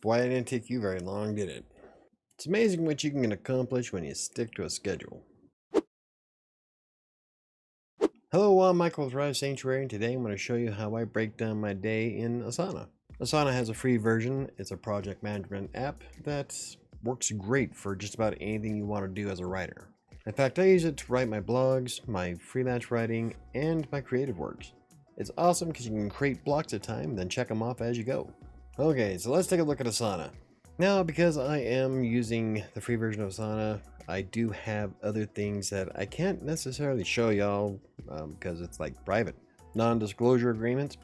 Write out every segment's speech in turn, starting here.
Boy, it didn't take you very long, did it? It's amazing what you can accomplish when you stick to a schedule. Hello, I'm Michael with WriterSanctuary, and today I'm going to show you how I break down my day in Asana. Asana has a free version. It's a project management app that works great for just about anything you want to do as a writer. In fact, I use it to write my blogs, my freelance writing, and my creative works. It's awesome because you can create blocks of time and then check them off as you go. Okay, so let's take a look at Asana. Now, because I am using the free version of Asana, I do have other things that I can't necessarily show y'all because it's like private, non-disclosure agreements.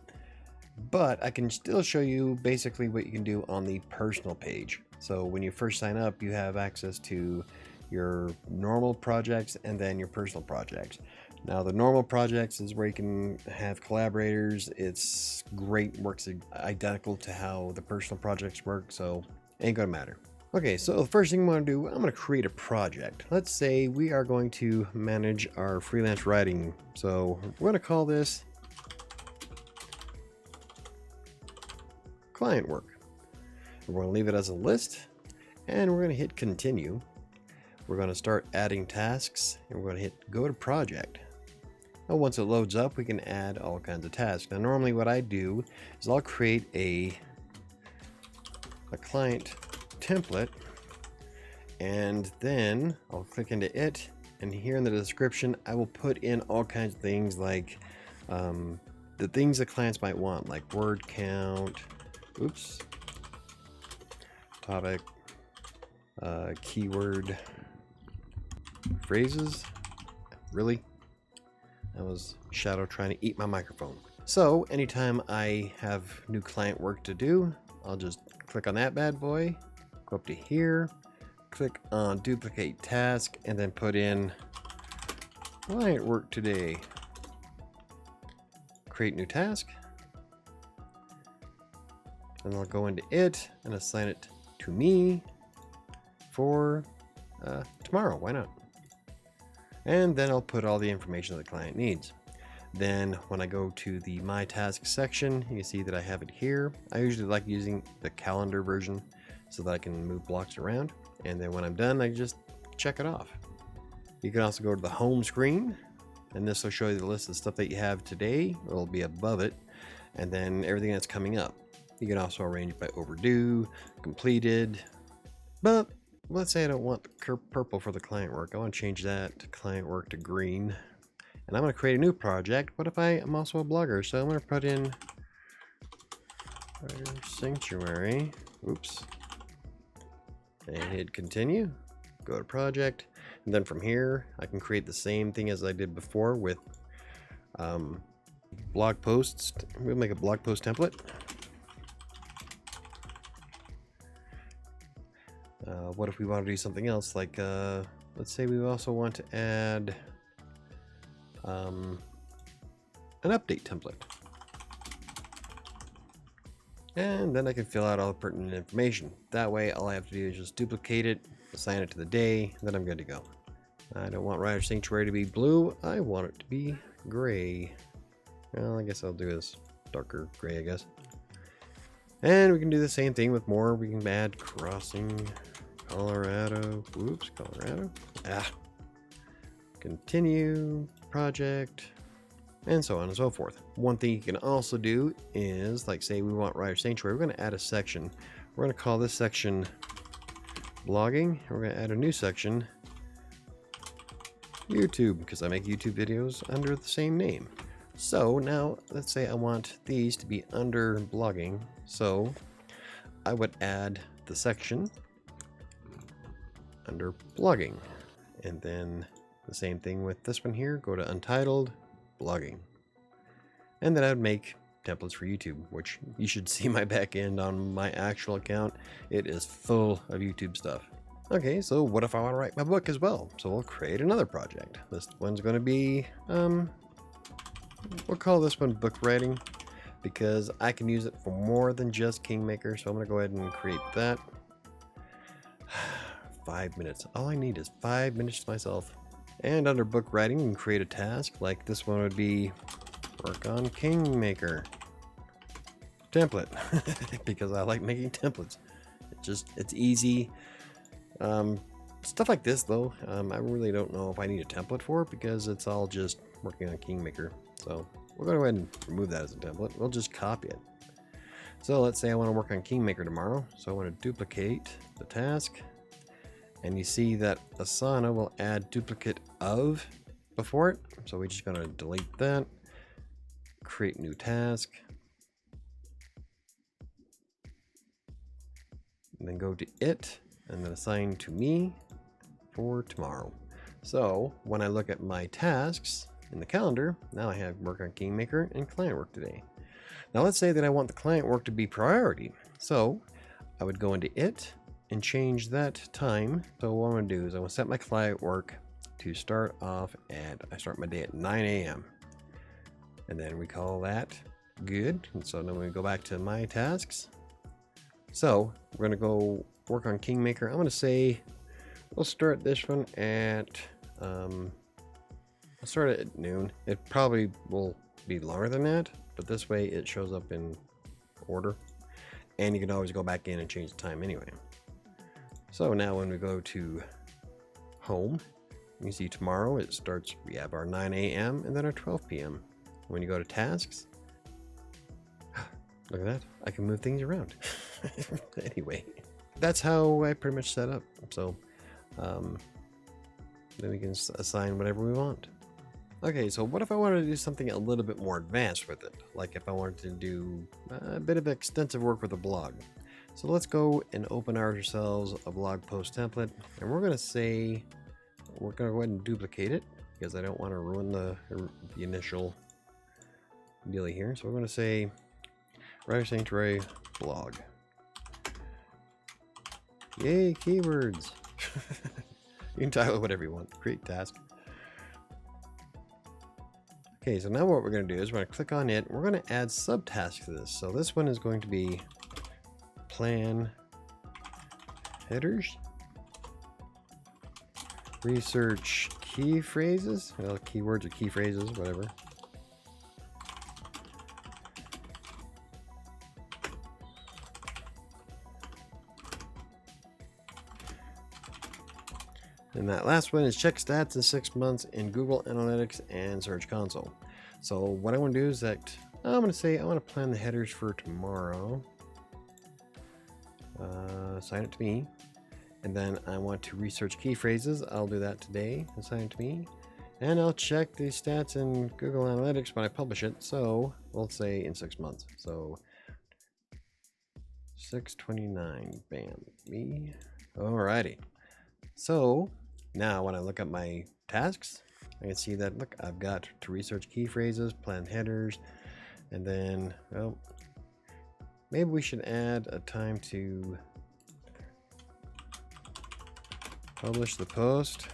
But I can still show you basically what you can do on the personal page. So when you first sign up, you have access to your normal projects and then your personal projects. Now the normal projects is where you can have collaborators. It's great, works identical to how the personal projects work, so ain't gonna matter. Okay, so the first thing I'm gonna do, I'm gonna create a project. Let's say we are going to manage our freelance writing. So we're gonna call this client work. We're gonna leave it as a list and we're gonna hit continue. We're gonna start adding tasks and we're gonna hit go to project. Now, once it loads up, we can add all kinds of tasks. Now, normally what I do is I'll create a client template, and then I'll click into it, and here in the description, I will put in all kinds of things like the things that clients might want, like word count, topic, keyword, phrases. Really? That was Shadow trying to eat my microphone. So anytime I have new client work to do, I'll just click on that bad boy, go up to here, click on duplicate task, and then put in client work today. Create new task. And I'll go into it and assign it to me for tomorrow. Why not? And then I'll put all the information that the client needs. Then when I go to the My Task section, you can see that I have it here. I usually like using the calendar version so that I can move blocks around. And then when I'm done, I just check it off. You can also go to the home screen, and this will show you the list of stuff that you have today. It'll be above it, and then everything that's coming up. You can also arrange it by overdue, completed, but let's say I don't want purple for the client work. I want to change that to client work to green. And I'm going to create a new project. What if I am also a blogger? So I'm going to put in WriterSanctuary. And hit continue. Go to project. And then from here, I can create the same thing as I did before with blog posts. We'll make a blog post template. What if we want to do something else? Like, let's say we also want to add an update template. And then I can fill out all the pertinent information. That way, all I have to do is just duplicate it, assign it to the day, then I'm good to go. I don't want WriterSanctuary to be blue. I want it to be gray. Well, I guess I'll do this darker gray, I guess. And we can do the same thing with more. We can add crossing Colorado. Colorado. Continue, project, and so on and so forth. One thing you can also do is, like, say we want WriterSanctuary, we're going to add a section. We're going to call this section blogging. We're going to add a new section, YouTube, because I make YouTube videos under the same name. So now let's say I want these to be under blogging. So I would add the section under blogging, and then the same thing with this one here. Go to untitled blogging, and then I would make templates for YouTube, which you should see my back end on my actual account. It is full of YouTube stuff. Okay, so what if I want to write my book as well? So we'll create another project. This one's going to be we'll call this one book writing, because I can use it for more than just Kingmaker. So I'm going to go ahead and create that. 5 minutes. All I need is 5 minutes to myself. And under book writing, you can create a task. Like this one would be work on Kingmaker template because I like making templates. It's easy. Stuff like this though, I really don't know if I need a template for it because it's all just working on Kingmaker. So we're going to go ahead and remove that as a template. We'll just copy it. So let's say I want to work on Kingmaker tomorrow. So I want to duplicate the task. And you see that Asana will add duplicate of before it. So we're just going to delete that. Create new task. And then go to it. And then assign to me for tomorrow. So when I look at my tasks in the calendar, now I have work on Kingmaker and client work today. Now let's say that I want the client work to be priority. So I would go into it and change that time. So what I'm going to do is I'm going to set my client work to start off at, I start my day at 9 a.m. And then we call that good. And so then we go back to my tasks. So we're going to go work on Kingmaker. I'm going to say we'll start this one at, I'll start it at noon. It probably will be longer than that, but this way it shows up in order. And you can always go back in and change the time anyway. So now when we go to home, you see tomorrow it starts, we have our 9 a.m. and then our 12 p.m. When you go to tasks, look at that, I can move things around. Anyway, that's how I pretty much set up. So then we can assign whatever we want. Okay, so what if I wanted to do something a little bit more advanced with it? Like if I wanted to do a bit of extensive work with a blog. So let's go and open ourselves a blog post template. And we're going to say, we're going to go ahead and duplicate it because I don't want to ruin the initial deal here. So we're going to say WriterSanctuary blog. Yay, keywords. You can title it whatever you want. Create task. Okay, so now what we're going to do is we're going to click on it. We're going to add subtasks to this. So this one is going to be plan headers, research key phrases, well, keywords or key phrases, whatever. And that last one is check stats in 6 months in Google Analytics and Search Console. So what I want to do is that I'm going to say I want to plan the headers for tomorrow. Assign it to me. And then I want to research key phrases. I'll do that today. Assign it to me. And I'll check the stats in Google Analytics when I publish it. So we'll say in 6 months. So 6/29. Bam. Me. Alrighty. So now when I look at my tasks, I can see that, look, I've got to research key phrases, plan headers, and then, well, maybe we should add a time to publish the post,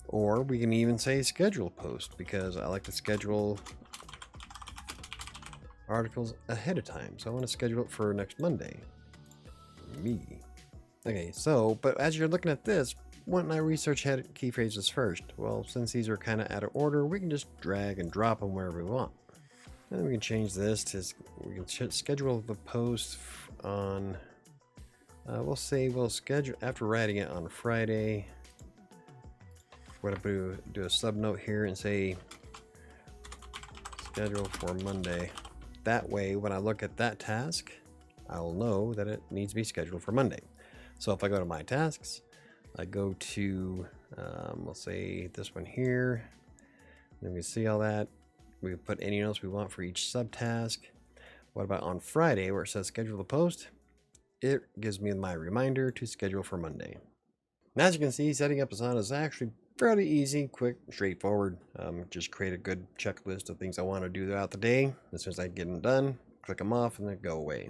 or we can even say schedule post because I like to schedule articles ahead of time. So I want to schedule it for next Monday. Me. Okay, so, but as you're looking at this, wouldn't I research key phrases first? Well, since these are kind of out of order, we can just drag and drop them wherever we want. And then we can change this to, we can schedule the post on, we'll say we'll schedule, after writing it on Friday, we're going to do a sub note here and say schedule for Monday. That way, when I look at that task, I'll know that it needs to be scheduled for Monday. So if I go to my tasks, I go to, we'll say this one here, then we see all that. We can put any notes we want for each subtask. What about on Friday where it says schedule the post? It gives me my reminder to schedule for Monday. And as you can see, setting up Asana is actually fairly easy, quick, straightforward. Just create a good checklist of things I want to do throughout the day. As soon as I get them done, click them off and then go away.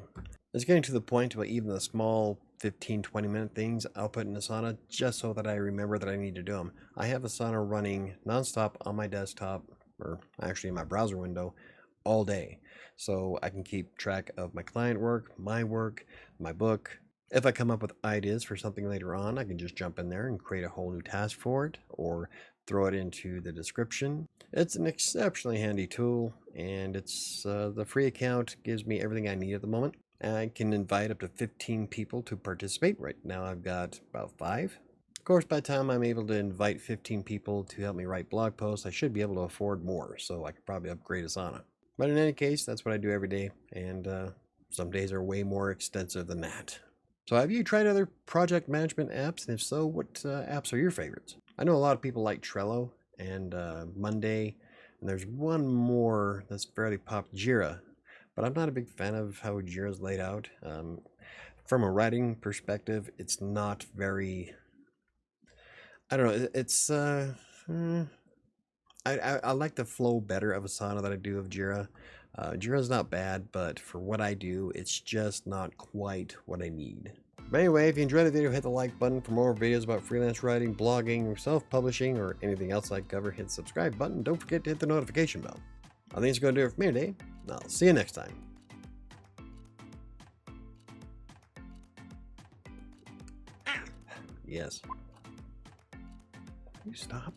It's getting to the point where even the small 15-20 minute things I'll put in Asana just so that I remember that I need to do them. I have Asana running nonstop on my desktop, or actually in my browser window, all day. So I can keep track of my client work, my book. If I come up with ideas for something later on, I can just jump in there and create a whole new task for it, or throw it into the description. It's an exceptionally handy tool, and it's the free account gives me everything I need at the moment. I can invite up to 15 people to participate. Right now I've got about 5. Of course, by the time I'm able to invite 15 people to help me write blog posts, I should be able to afford more, so I could probably upgrade Asana. But in any case, that's what I do every day, and some days are way more extensive than that. So have you tried other project management apps? And if so, what apps are your favorites? I know a lot of people like Trello and Monday, and there's one more that's fairly popular, Jira. But I'm not a big fan of how Jira is laid out. From a writing perspective, it's not very... I don't know. It's... I like the flow better of Asana than I do of Jira. Jira's not bad, but for what I do, it's just not quite what I need. But anyway, if you enjoyed the video, hit the like button. For more videos about freelance writing, blogging, self-publishing, or anything else I cover, hit the subscribe button. Don't forget to hit the notification bell. I think it's going to do it for me today. I'll see you next time. Yes. Can you stop?